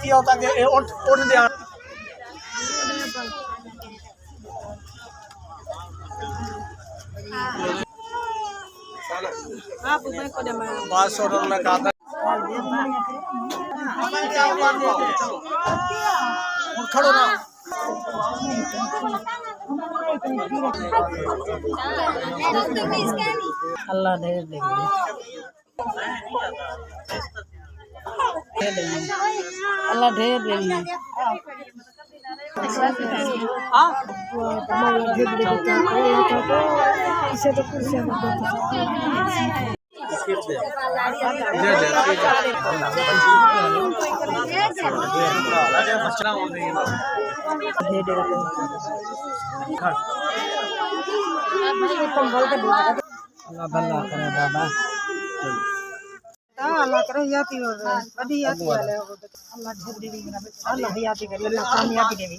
ती होता के उठ दे बात सोडून मैं कहा खड़ो ना अल्लाह ढेर दे अल्लाह ढेर दे इसे तो कुर्सी अल्लाह भला करे बाबा अल्लाह करे याती हो बड़ी याती वाले हो अल्लाह ढेर देवी अल्लाह याती करे अल्लाह कामयाबी देवी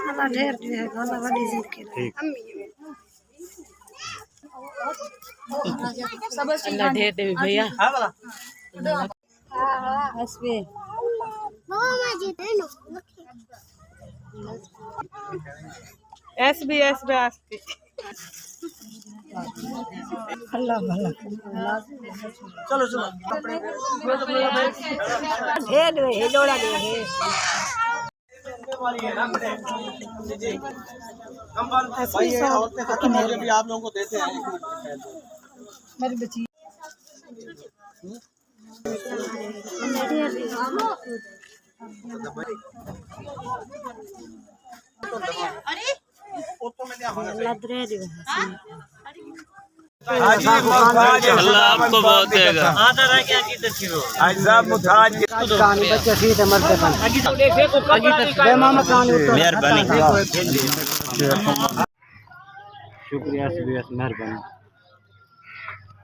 अल्लाह ढेर दे अल्लाह बड़ी जिंदगी अल्लाह ढेर देवी भैया हां वाला हसबे मामा जी देनो एसबी अल्लाह भला चलो चलो ढेर दे हिलोड़ा दे भाई ये औरतें खत्म हो गई भी आप लोगों को देते हैं मेरी बच्ची अरे फोटो में क्या अल्लाह आपको बहुत देगा मेहरबानी शुक्रिया मेहरबानी।